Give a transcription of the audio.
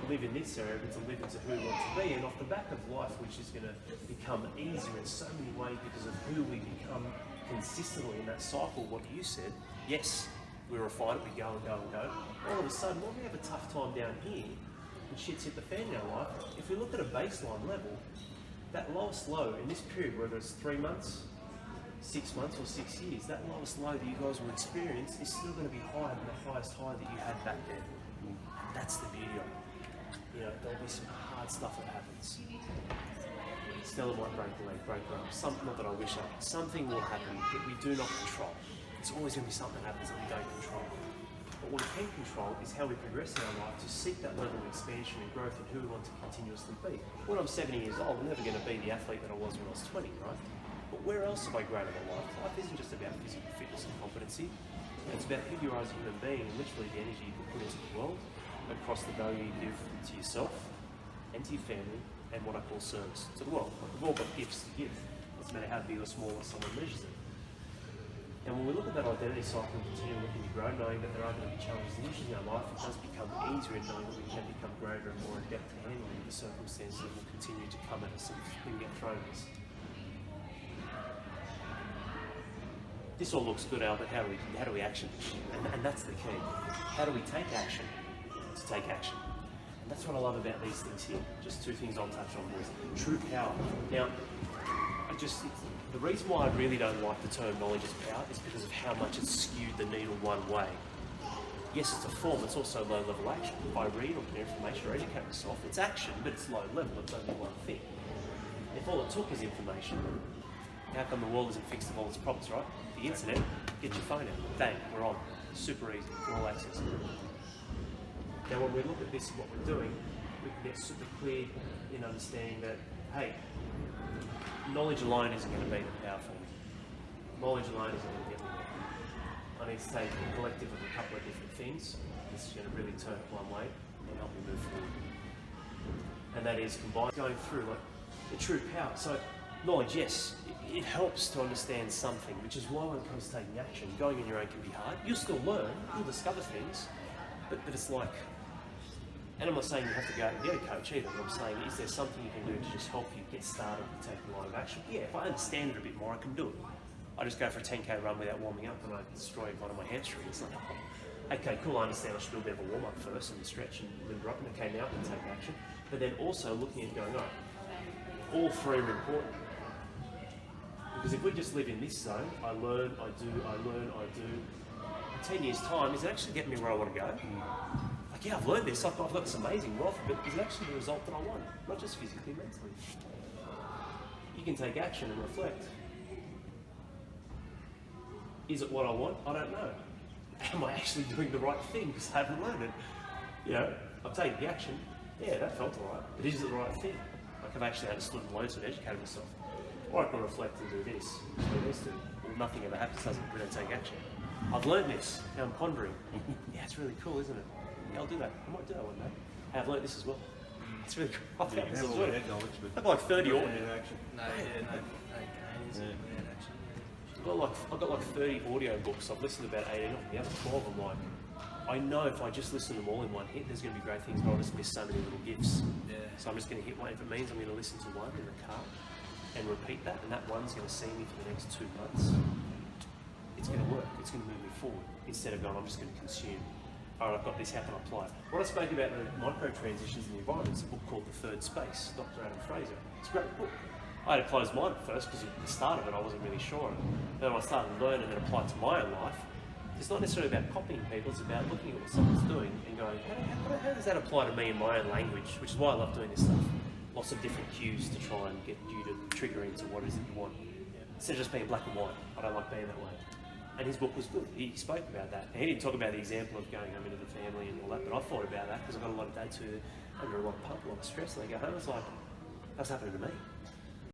live in this area, but to live into who we want to be. And off the back of life, which is going to become easier in so many ways because of who we become consistently in that cycle, what you said, yes, we refine it, we go and go and go. All of a sudden, when we have a tough time down here, and shit's hit the fan in our life, if we look at a baseline level, that lowest low in this period, whether it's 3 months, 6 months or 6 years, that lowest low that you guys will experience is still going to be higher than the highest high that you had back then. That's the beauty of it. You know, there'll be some hard stuff that happens. Stella might break the leg, break her arm. Not that I wish it. Something will happen that we do not control. It's always going to be something that happens that we don't control. But what we can control is how we progress in our life to seek that level of expansion and growth in who we want to continuously be. When I'm 70 years old, I'm never going to be the athlete that I was when I was 20, right? But where else have I grown in my life? Life isn't just about physical fitness and competency. It's about who you are as a human being and literally the energy you can put into the world, across the value you give to yourself and to your family, and what I call service to the world. We've all got gifts to give. It doesn't matter how big or small as someone measures it. And when we look at that identity cycle and continue looking to grow, knowing that there are going to be challenges and issues in our life, it does become easier in knowing that we can become greater and more adept at handling the circumstances that will continue to come at us and get thrown at us. This all looks good, Albert. How do we action? And that's the key. How do we take action to take action? And that's what I love about these things here. Just 2 things I'll touch on, boys. True power. Now, the reason why I really don't like the term knowledge is power is because of how much it's skewed the needle one way. Yes, it's a form, it's also low level action. If I read or get information or educate myself, it's action, but it's low level, it's only one thing. If all it took is information, how come the world isn't fixed of all its problems, right? The internet, get your phone out, bang, we're on. Super easy, all access. Now when we look at this and what we're doing, we can get super clear in understanding that, hey, knowledge alone isn't going to be the power for me. Knowledge alone isn't going to get me there. I need to take a collective of a couple of different things. This is going to really turn it one way and help me move forward. And that is combined going through like the true power. So knowledge, yes, it helps to understand something, which is why when it comes to taking action, going on your own can be hard. You'll still learn, you'll discover things, but it's like, and I'm not saying you have to go out and get a coach either, but I'm saying, is there something you can do to just help you get started with taking a line of action? Yeah, if I understand it a bit more, I can do it. I just go for a 10K run without warming up and I destroy one of my hamstrings. It's like, oh, okay, cool, I understand I should do a bit of a warm up first and stretch and limber up, and okay, now I can take action. But then also looking at going, all 3 are important. Because if we just live in this zone, I learn, I do, I learn, I do, in 10 years' time, is it actually getting me where I want to go? Like, yeah, I've learned this, I've got this amazing wealth, but is it actually the result that I want? Not just physically, mentally. You can take action and reflect. Is it what I want? I don't know. Am I actually doing the right thing because I haven't learned it? You know, I've taken the action, yeah, that felt alright, but is it the right thing? Like, I've actually understood and learned and educated myself. Or I can reflect and do this, do this, do. Well, nothing ever happens, doesn't it? We don't take action. I've learned this, now I'm pondering. Yeah, it's really cool, isn't it? Yeah, I'll do that. I might do that one day. Hey, I've learned this as well. It's really cool. I've found this as well. I've got like 30 audio. I've got like 30 audio books. I've listened to about 18 of them. The other 12 I'm like, I know if I just listen to them all in one hit, there's going to be great things, but I'll just miss so many little gifts. Yeah. So I'm just going to hit one. If it means I'm going to listen to one in the car and repeat that, and that one's going to see me for the next 2 months, it's going to work. It's going to move me forward instead of going, I'm just going to consume. All right, I've got this, how can I apply it? What I spoke about the micro transitions in the environment is a book called The Third Space, Dr. Adam Fraser. It's a great book. I had a closed mind at first because at the start of it I wasn't really sure. Then I started to learn and then apply it to my own life. It's not necessarily about copying people, it's about looking at what someone's doing and going, how does that apply to me in my own language? Which is why I love doing this stuff. Lots of different cues to try and get you to trigger into what it is that you want. Instead of just being black and white, I don't like being that way. And his book was good. He spoke about that. And he didn't talk about the example of going home into the family and all that, but I thought about that because I've got a lot of dates who are under a lot of pump, a lot of stress, and they go home, it's like, that's happening to me.